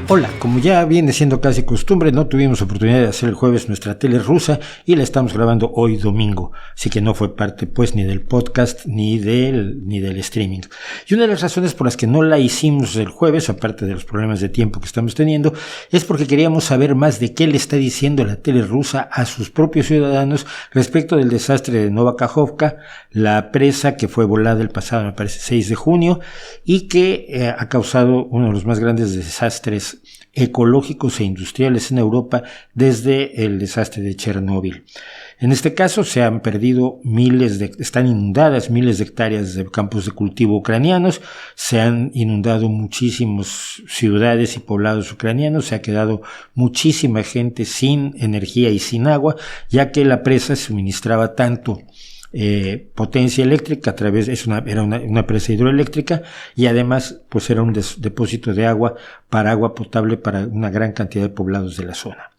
Hola, como ya viene siendo casi costumbre, no tuvimos oportunidad de hacer el jueves nuestra tele rusa y la estamos grabando hoy domingo, así que no fue parte pues ni del podcast ni del streaming. Y una de las razones por las que no la hicimos el jueves, aparte de los problemas de tiempo que estamos teniendo, es porque queríamos saber más de qué le está diciendo la tele rusa a sus propios ciudadanos respecto del desastre de Nova Kakhovka, la presa que fue volada el pasado, me parece, 6 de junio y que ha causado uno de los más grandes desastres ecológicos e industriales en Europa desde el desastre de Chernóbil. En este caso se han perdido están inundadas miles de hectáreas de campos de cultivo ucranianos, se han inundado muchísimas ciudades y poblados ucranianos, se ha quedado muchísima gente sin energía y sin agua, ya que la presa suministraba tanto potencia eléctrica era una presa hidroeléctrica y además pues era un depósito de agua para agua potable para una gran cantidad de poblados de la zona.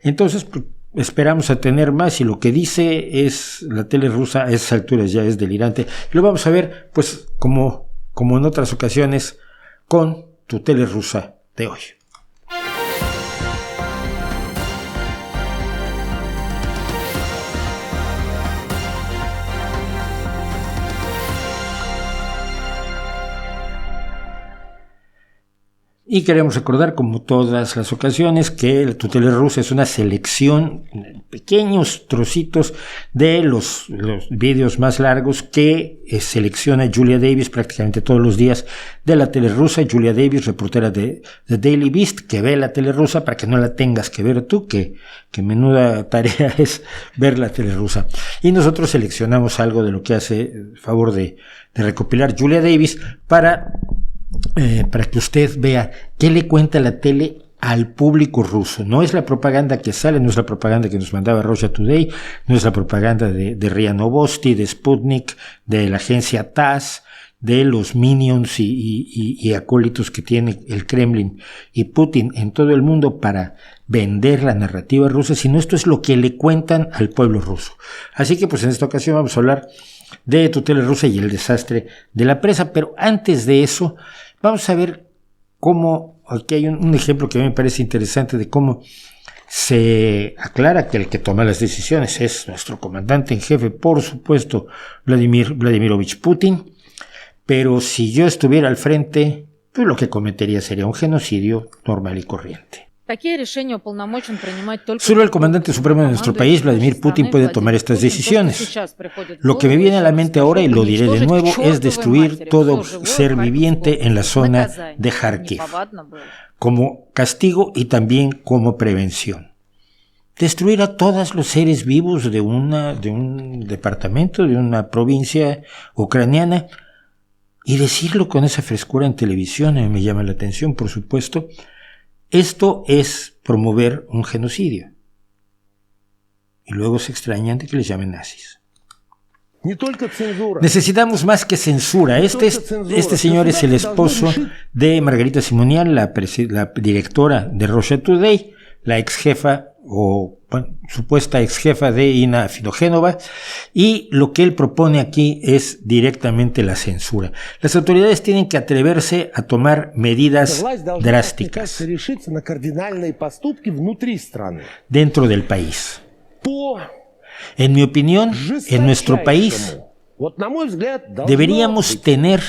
Entonces pues, esperamos a tener más y lo que dice es la tele rusa a esas alturas ya es delirante. Lo vamos a ver pues como en otras ocasiones con tu tele rusa de hoy. Y queremos recordar, como todas las ocasiones, que tu tele rusa es una selección, pequeños trocitos de los vídeos más largos que selecciona Julia Davis prácticamente todos los días de la tele rusa. Julia Davis, reportera de The Daily Beast, que ve la tele rusa para que no la tengas que ver tú, que menuda tarea es ver la tele rusa. Y nosotros seleccionamos algo de lo que hace el favor de recopilar Julia Davis para que usted vea qué le cuenta la tele al público ruso. No es la propaganda que sale, no es la propaganda que nos mandaba Russia Today, no es la propaganda de RIA Novosti, de Sputnik, de la agencia TASS, de los minions y acólitos que tiene el Kremlin y Putin en todo el mundo para vender la narrativa rusa, sino esto es lo que le cuentan al pueblo ruso. Así que pues en esta ocasión vamos a hablar de tu tele rusa y el desastre de la presa, pero antes de eso vamos a ver cómo, aquí hay un ejemplo que a mí me parece interesante de cómo se aclara que el que toma las decisiones es nuestro comandante en jefe, por supuesto, Vladimirovich Putin, pero si yo estuviera al frente, pues lo que cometería sería un genocidio normal y corriente. Solo el comandante supremo de nuestro país, Vladimir Putin, puede tomar estas decisiones. Lo que me viene a la mente ahora, y lo diré de nuevo, es destruir todo ser viviente en la zona de Kharkiv, como castigo y también como prevención. Destruir a todos los seres vivos de un departamento, de una provincia ucraniana, y decirlo con esa frescura en televisión, me llama la atención, por supuesto. Esto es promover un genocidio. Y luego se extrañan de que les llamen nazis. Necesitamos más que censura. Este señor es el esposo de Margarita Simonian, la directora de Russia Today, la ex jefa supuesta ex jefa de Ina Fidogénova, y lo que él propone aquí es directamente la censura. Las autoridades tienen que atreverse a tomar medidas drásticas dentro del país. En mi opinión, en nuestro país deberíamos tener,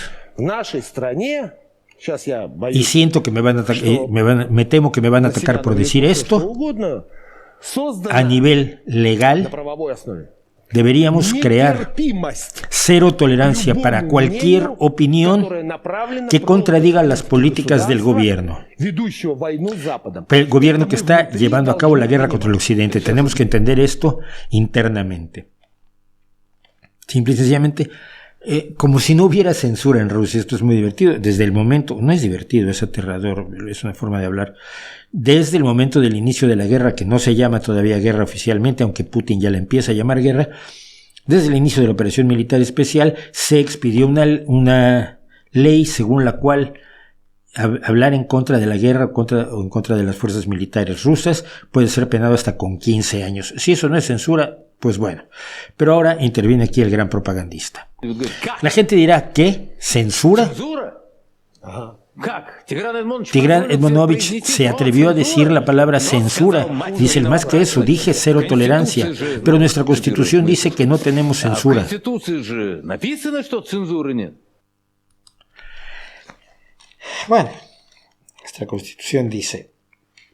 y siento que me temo que me van a atacar por decir esto, a nivel legal deberíamos crear cero tolerancia para cualquier opinión que contradiga las políticas del gobierno. El gobierno que está llevando a cabo la guerra contra el Occidente. Tenemos que entender esto internamente. Simple y sencillamente, como si no hubiera censura en Rusia. Esto es muy divertido. Desde el momento, no es divertido, es aterrador, es una forma de hablar. Desde el momento del inicio de la guerra, que no se llama todavía guerra oficialmente, aunque Putin ya la empieza a llamar guerra, desde el inicio de la operación militar especial se expidió una ley según la cual hablar en contra de la guerra o en contra de las fuerzas militares rusas puede ser penado hasta con 15 años. Si eso no es censura, pues bueno. Pero ahora interviene aquí el gran propagandista. La gente dirá, ¿qué? ¿Censura? Tigran Edmonovich se atrevió a decir la palabra censura. Dice, más que eso, dije cero tolerancia. Pero nuestra Constitución dice que no tenemos censura. Bueno, nuestra Constitución dice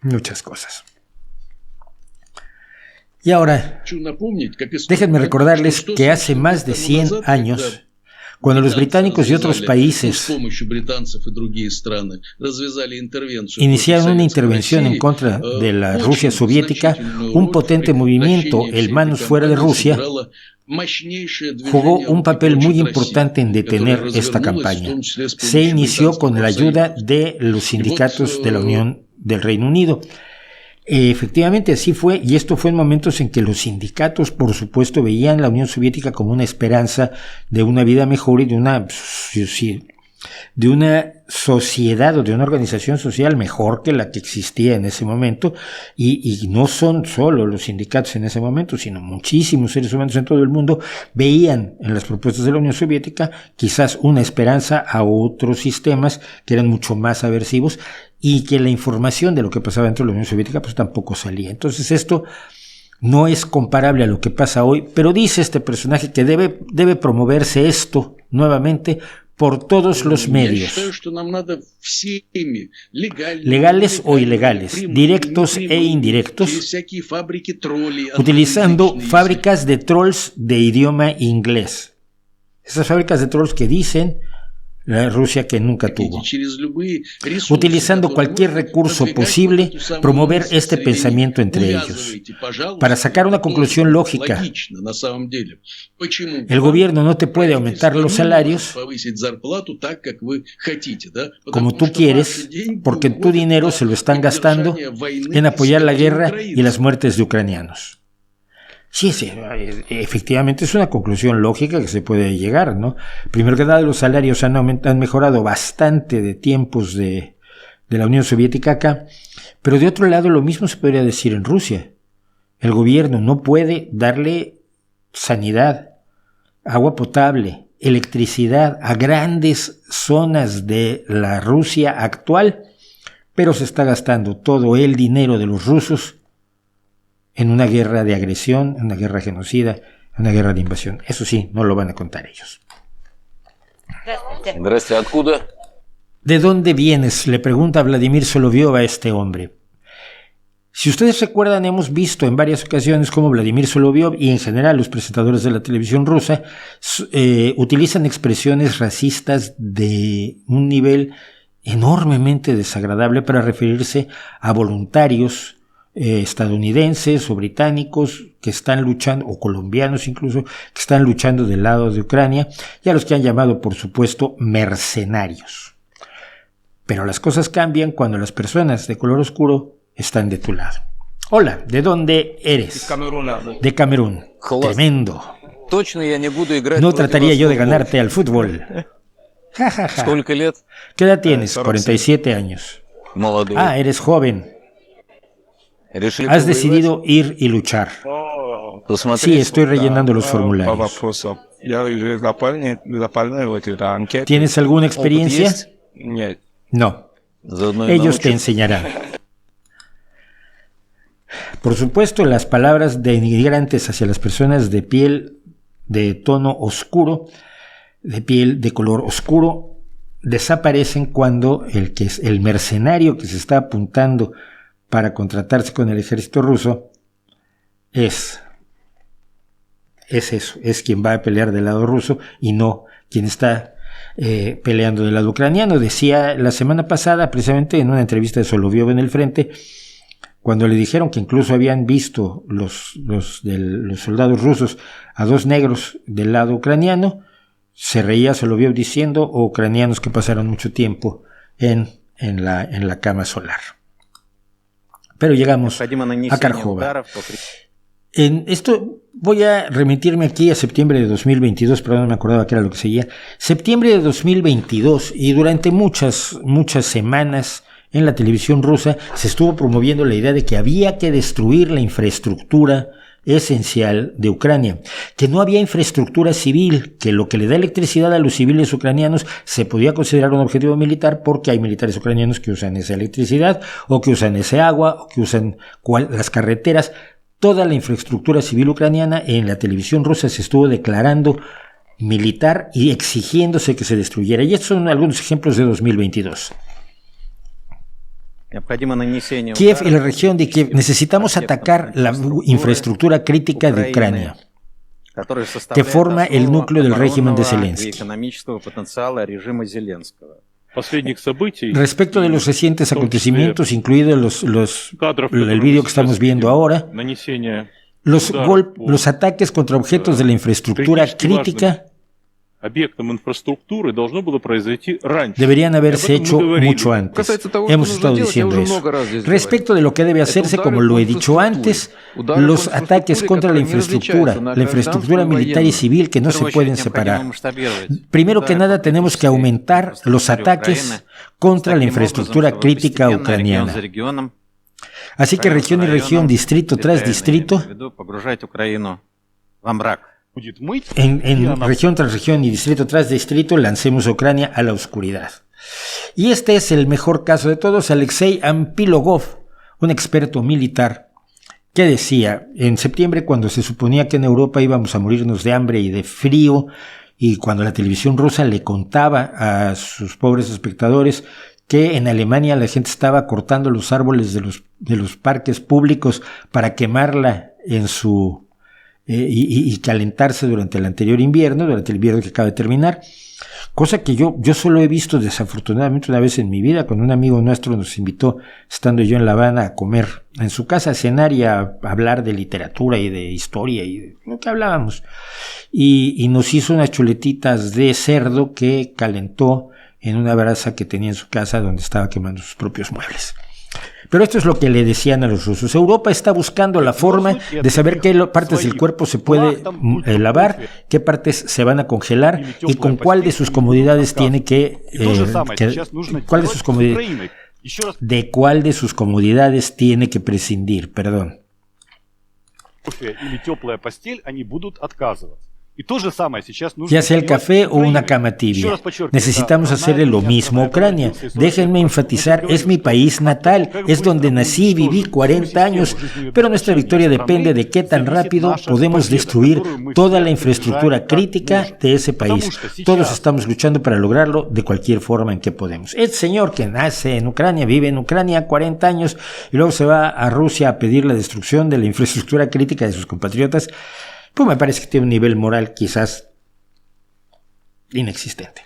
muchas cosas. Y ahora, déjenme recordarles que hace más de 100 años, cuando los británicos y otros países iniciaron una intervención en contra de la Rusia soviética, un potente movimiento, el Manos Fuera de Rusia, jugó un papel muy importante en detener esta campaña. Se inició con la ayuda de los sindicatos de la Unión del Reino Unido. Efectivamente así fue, y esto fue en momentos en que los sindicatos, por supuesto, veían la Unión Soviética como una esperanza de una vida mejor y de una sociedad o de una organización social mejor que la que existía en ese momento, y no son solo los sindicatos en ese momento, sino muchísimos seres humanos en todo el mundo veían en las propuestas de la Unión Soviética quizás una esperanza a otros sistemas que eran mucho más aversivos, y que la información de lo que pasaba dentro de la Unión Soviética pues tampoco salía. Entonces esto no es comparable a lo que pasa hoy, pero dice este personaje que debe promoverse esto nuevamente por todos los medios, legales o ilegales, directos e indirectos, utilizando fábricas de trolls de idioma inglés. Esas fábricas de trolls que dicen la Rusia que nunca tuvo. Utilizando cualquier recurso posible, promover este pensamiento entre ellos, para sacar una conclusión lógica. El gobierno no te puede aumentar los salarios como tú quieres, porque tu dinero se lo están gastando en apoyar la guerra y las muertes de ucranianos. Sí, efectivamente es una conclusión lógica que se puede llegar, ¿no? Primero que nada, los salarios han mejorado bastante de tiempos de la Unión Soviética acá, pero de otro lado lo mismo se podría decir en Rusia. El gobierno no puede darle sanidad, agua potable, electricidad a grandes zonas de la Rusia actual, pero se está gastando todo el dinero de los rusos en una guerra de agresión, una guerra genocida, una guerra de invasión. Eso sí, no lo van a contar ellos. ¿De dónde vienes?, le pregunta Vladimir Soloviov a este hombre. Si ustedes recuerdan, hemos visto en varias ocasiones cómo Vladimir Soloviov y en general los presentadores de la televisión rusa utilizan expresiones racistas de un nivel enormemente desagradable para referirse a voluntarios estadounidenses o británicos que están luchando, o colombianos incluso, que están luchando del lado de Ucrania, y a los que han llamado, por supuesto, mercenarios. Pero las cosas cambian cuando las personas de color oscuro están de tu lado. Hola, ¿de dónde eres? De Camerún. Tremendo. No trataría yo de ganarte al fútbol. Ja, ja, ja. ¿Qué edad tienes? 47 años. Ah, eres joven. Has decidido ir y luchar. Sí, estoy rellenando los formularios. ¿Tienes alguna experiencia? No. Ellos te enseñarán. Por supuesto, las palabras denigrantes hacia las personas de piel de tono oscuro, de piel de color oscuro, desaparecen cuando el mercenario que se está apuntando para contratarse con el ejército ruso es eso, es quien va a pelear del lado ruso y no quien está peleando del lado ucraniano. Decía la semana pasada, precisamente en una entrevista de Soloviov en El Frente, cuando le dijeron que incluso habían visto los soldados rusos a dos negros del lado ucraniano, se reía Soloviov diciendo, o ucranianos que pasaron mucho tiempo en la cama solar. Pero llegamos a Kharkova. En esto voy a remitirme aquí a septiembre de 2022, pero no me acordaba que era lo que seguía. Septiembre de 2022, y durante muchas semanas en la televisión rusa se estuvo promoviendo la idea de que había que destruir la infraestructura esencial de Ucrania, que no había infraestructura civil, que lo que le da electricidad a los civiles ucranianos se podía considerar un objetivo militar porque hay militares ucranianos que usan esa electricidad o que usan ese agua o que usan las carreteras. Toda la infraestructura civil ucraniana en la televisión rusa se estuvo declarando militar y exigiéndose que se destruyera. Y estos son algunos ejemplos de 2022. Kiev y la región de Kiev. Necesitamos atacar la infraestructura crítica de Ucrania, que forma el núcleo del régimen de Zelensky. Respecto de los recientes acontecimientos, incluido el vídeo que estamos viendo ahora, los ataques contra objetos de la infraestructura crítica deberían haberse hecho mucho antes. Hemos estado diciendo eso. Respecto de lo que debe hacerse, como lo he dicho antes, los ataques contra la infraestructura militar y civil que no se pueden separar. Primero que nada, tenemos que aumentar los ataques contra la infraestructura crítica ucraniana. Así que región y región, distrito tras distrito, en región tras región y distrito tras distrito, lancemos a Ucrania a la oscuridad. Y este es el mejor caso de todos. Alexei Ampilogov, un experto militar, que decía en septiembre, cuando se suponía que en Europa íbamos a morirnos de hambre y de frío, y cuando la televisión rusa le contaba a sus pobres espectadores que en Alemania la gente estaba cortando los árboles de los parques públicos para quemarla en su y calentarse durante el anterior invierno, durante el invierno que acaba de terminar, cosa que yo solo he visto desafortunadamente una vez en mi vida, cuando un amigo nuestro nos invitó, estando yo en La Habana, a comer en su casa, a cenar y a hablar de literatura y de historia y de lo que hablábamos, y nos hizo unas chuletitas de cerdo que calentó en una brasa que tenía en su casa donde estaba quemando sus propios muebles. Pero esto es lo que le decían a los rusos. Europa está buscando la forma de saber qué partes del cuerpo se puede lavar, qué partes se van a congelar y con cuál de sus comodidades tiene de cuál de sus comodidades tiene que prescindir, perdón. Ya sea el café o una cama tibia. Necesitamos hacerle lo mismo a Ucrania. Déjenme enfatizar, es mi país natal, es donde nací, viví 40 años, pero nuestra victoria depende de qué tan rápido podemos destruir toda la infraestructura crítica de ese país. Todos estamos luchando para lograrlo de cualquier forma en que podemos. El señor que nace en Ucrania, vive en Ucrania 40 años y luego se va a Rusia a pedir la destrucción de la infraestructura crítica de sus compatriotas, pues me parece que tiene un nivel moral quizás inexistente.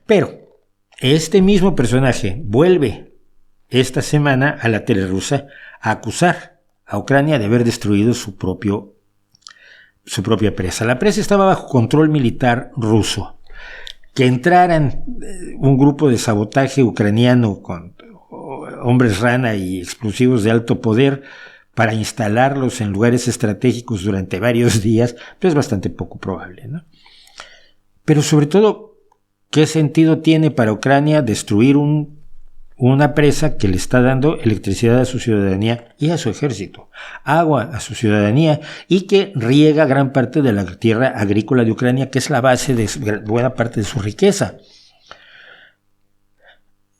Pero este mismo personaje vuelve esta semana a la tele rusa a acusar a Ucrania de haber destruido su propia presa. La presa estaba bajo control militar ruso. Que entraran un grupo de sabotaje ucraniano con hombres rana y explosivos de alto poder para instalarlos en lugares estratégicos durante varios días, pues es bastante poco probable, ¿no? Pero sobre todo, ¿qué sentido tiene para Ucrania destruir una presa que le está dando electricidad a su ciudadanía y a su ejército, agua a su ciudadanía y que riega gran parte de la tierra agrícola de Ucrania, que es la base de buena parte de su riqueza?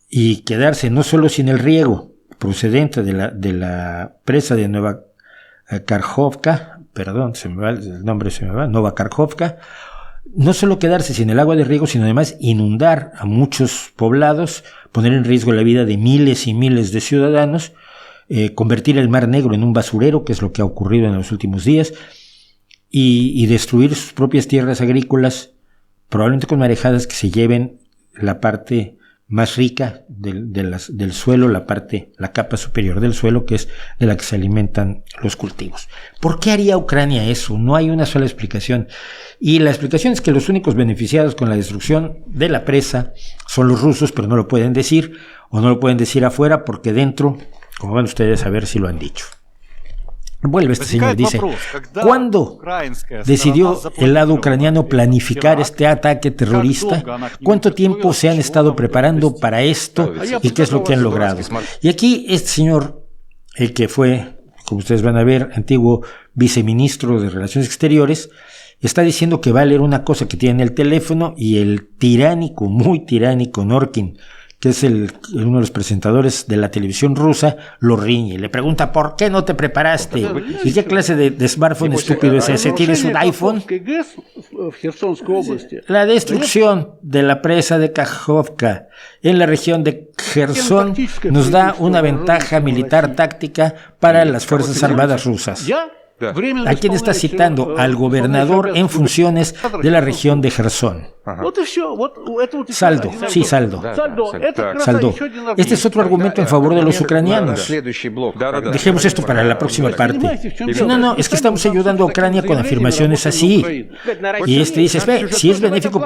Y quedarse no solo sin el riego procedente de la presa de Nueva Kakhovka, Nueva Kakhovka, no solo quedarse sin el agua de riego, sino además inundar a muchos poblados, poner en riesgo la vida de miles y miles de ciudadanos, convertir el Mar Negro en un basurero, que es lo que ha ocurrido en los últimos días, y destruir sus propias tierras agrícolas, probablemente con marejadas que se lleven la parte más rica del suelo, la capa superior del suelo, que es de la que se alimentan los cultivos. ¿Por qué haría Ucrania eso? No hay una sola explicación. Y la explicación es que los únicos beneficiados con la destrucción de la presa son los rusos, pero no lo pueden decir, o no lo pueden decir afuera, porque dentro, como van ustedes a ver si lo han dicho. Vuelve este señor, dice, ¿cuándo decidió el lado ucraniano planificar este ataque terrorista? ¿Cuánto tiempo se han estado preparando para esto y qué es lo que han logrado? Y aquí este señor, el que fue como ustedes van a ver, antiguo viceministro de Relaciones Exteriores, está diciendo que va a leer una cosa que tiene en el teléfono y el tiránico, muy tiránico Norkin, que es uno de los presentadores de la televisión rusa, lo riñe. Le pregunta, ¿por qué no te preparaste? ¿Y qué clase de smartphone estúpido es ese? ¿Tienes un iPhone? La destrucción de la presa de Kakhovka en la región de Gerson nos da una ventaja militar táctica para las Fuerzas Armadas rusas. ¿A quién está citando? Al gobernador en funciones de la región de Gerson. Saldo, sí, saldo. Este es otro argumento en favor de los ucranianos. Dejemos esto para la próxima parte. No, es que estamos ayudando a Ucrania con afirmaciones así. Y dice, si es benéfico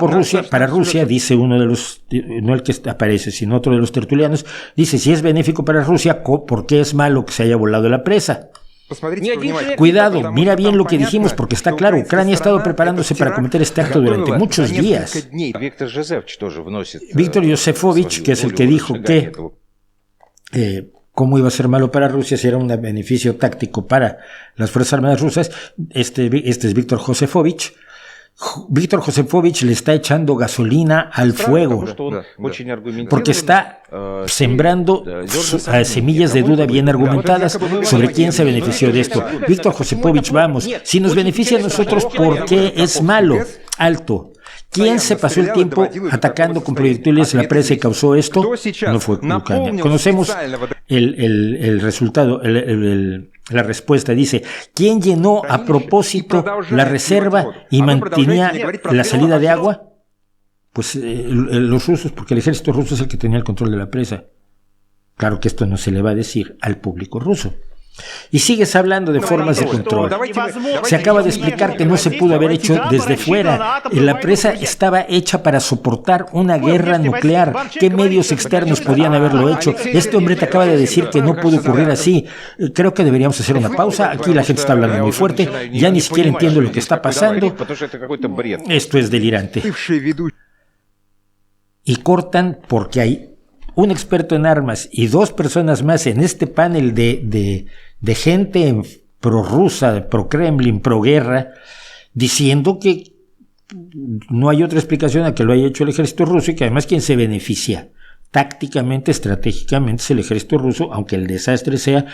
para Rusia, dice uno de los, no el que aparece, sino otro de los tertulianos, dice, si es benéfico para Rusia, ¿por qué es malo que se haya volado la presa? Cuidado, mira bien lo que dijimos, porque está claro, Ucrania ha estado preparándose para cometer este acto durante muchos días. Víctor Yosefovich, que es el que dijo que cómo iba a ser malo para Rusia si era un beneficio táctico para las Fuerzas Armadas rusas, este es Víctor Josefovich. Víctor Josefovich le está echando gasolina al fuego porque está sembrando semillas de duda bien argumentadas sobre quién se benefició de esto. Víctor Josefovich, vamos, si nos beneficia a nosotros, ¿por qué es malo? Alto. ¿Quién se pasó el tiempo atacando con proyectiles la presa y causó esto? No fue Ucrania. Conocemos el resultado, la respuesta. Dice, ¿quién llenó a propósito la reserva y mantenía la salida de agua? Pues los rusos, porque el ejército ruso es el que tenía el control de la presa. Claro que esto no se le va a decir al público ruso. Y sigues hablando de formas de control. Se acaba de explicar que no se pudo haber hecho desde fuera. La presa estaba hecha para soportar una guerra nuclear. ¿Qué medios externos podían haberlo hecho? Este hombre te acaba de decir que no pudo ocurrir así. Creo que deberíamos hacer una pausa. Aquí la gente está hablando muy fuerte. Ya ni siquiera entiendo lo que está pasando. Esto es delirante. Y cortan porque hay un experto en armas y 2 personas más en este panel de gente prorrusa, pro-Kremlin, pro-guerra, diciendo que no hay otra explicación a que lo haya hecho el ejército ruso y que además quien se beneficia tácticamente, estratégicamente es el ejército ruso, aunque el desastre sea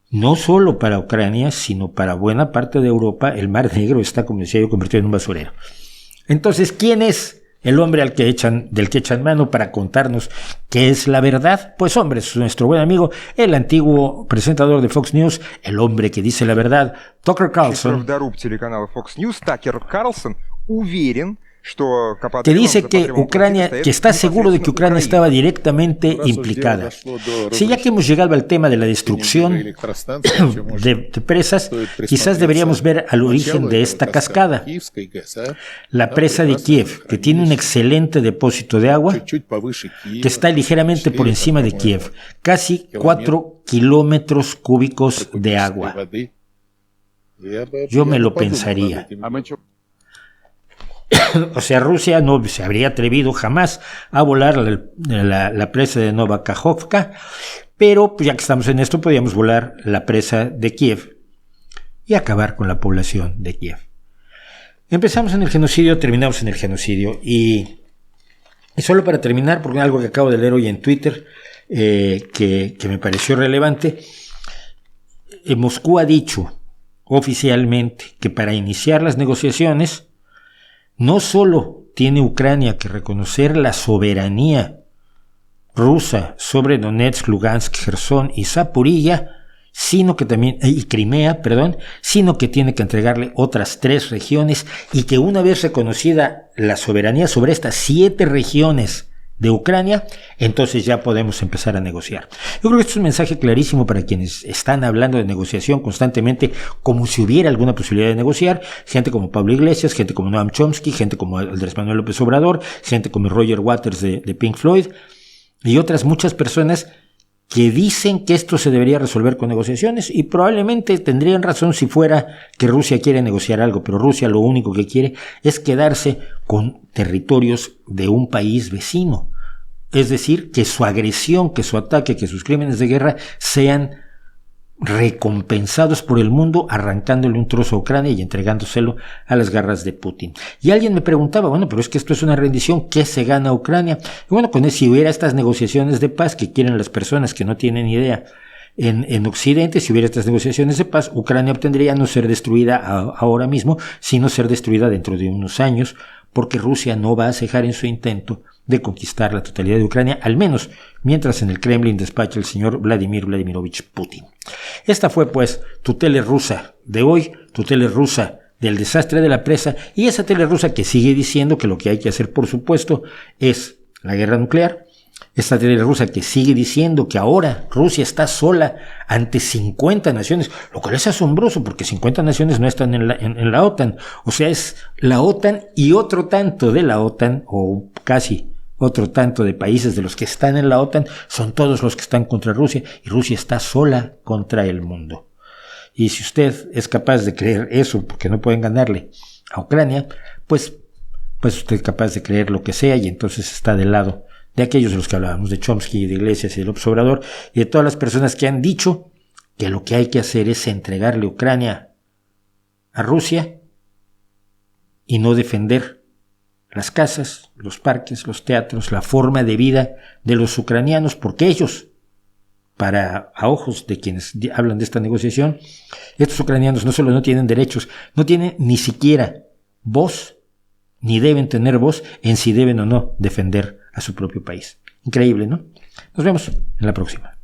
no solo para Ucrania, sino para buena parte de Europa. El Mar Negro está, como decía yo, convertido en un basurero. Entonces, ¿quién es el hombre del que echan mano para contarnos qué es la verdad? Pues hombre, es nuestro buen amigo, el antiguo presentador de Fox News, el hombre que dice la verdad, Tucker Carlson, que dice que Ucrania, que está seguro de que Ucrania estaba directamente implicada. Si ya que hemos llegado al tema de la destrucción de presas, quizás deberíamos ver al origen de esta cascada. La presa de Kiev, que tiene un excelente depósito de agua, que está ligeramente por encima de Kiev, casi 4 kilómetros cúbicos de agua. Yo me lo pensaría. O sea, Rusia no se habría atrevido jamás a volar la presa de Nova Kakhovka, pero ya que estamos en esto, podíamos volar la presa de Kiev y acabar con la población de Kiev. Empezamos en el genocidio, terminamos en el genocidio. Y solo para terminar, porque algo que acabo de leer hoy en Twitter, que me pareció relevante, Moscú ha dicho oficialmente que para iniciar las negociaciones no solo tiene Ucrania que reconocer la soberanía rusa sobre Donetsk, Lugansk, Gerson y Zaporilla, sino que también, y Crimea, sino que tiene que entregarle otras 3 regiones, y que una vez reconocida la soberanía sobre estas 7 regiones de Ucrania, entonces ya podemos empezar a negociar. Yo creo que esto es un mensaje clarísimo para quienes están hablando de negociación constantemente, como si hubiera alguna posibilidad de negociar. Gente como Pablo Iglesias, gente como Noam Chomsky, gente como Andrés Manuel López Obrador, gente como Roger Waters de Pink Floyd, y otras muchas personas que dicen que esto se debería resolver con negociaciones, y probablemente tendrían razón si fuera que Rusia quiere negociar algo, pero Rusia lo único que quiere es quedarse con territorios de un país vecino. Es decir, que su agresión, que su ataque, que sus crímenes de guerra sean recompensados por el mundo arrancándole un trozo a Ucrania y entregándoselo a las garras de Putin. Y alguien me preguntaba, bueno, pero es que esto es una rendición, ¿qué se gana Ucrania? Y bueno, con eso, si hubiera estas negociaciones de paz que quieren las personas que no tienen idea en Occidente, si hubiera estas negociaciones de paz, Ucrania obtendría no ser destruida ahora mismo, sino ser destruida dentro de unos años, porque Rusia no va a cejar en su intento de conquistar la totalidad de Ucrania, al menos mientras en el Kremlin despacha el señor Vladimir Vladimirovich Putin. Esta fue pues tu tele rusa de hoy, tu tele rusa del desastre de la presa, y esa tele rusa que sigue diciendo que lo que hay que hacer, por supuesto, es la guerra nuclear. Esta tele rusa que sigue diciendo que ahora Rusia está sola ante 50 naciones, lo cual es asombroso porque 50 naciones no están en la OTAN. O sea, es la OTAN y otro tanto de la OTAN, o casi otro tanto de países de los que están en la OTAN, son todos los que están contra Rusia, y Rusia está sola contra el mundo. Y si usted es capaz de creer eso porque no pueden ganarle a Ucrania, pues usted es capaz de creer lo que sea, y entonces está del lado de aquellos de los que hablábamos, de Chomsky, de Iglesias y de López Obrador, y de todas las personas que han dicho que lo que hay que hacer es entregarle Ucrania a Rusia y no defender las casas, los parques, los teatros, la forma de vida de los ucranianos, porque ellos, a ojos de quienes hablan de esta negociación, estos ucranianos no solo no tienen derechos, no tienen ni siquiera voz, ni deben tener voz en si deben o no defender a su propio país. Increíble, ¿no? Nos vemos en la próxima.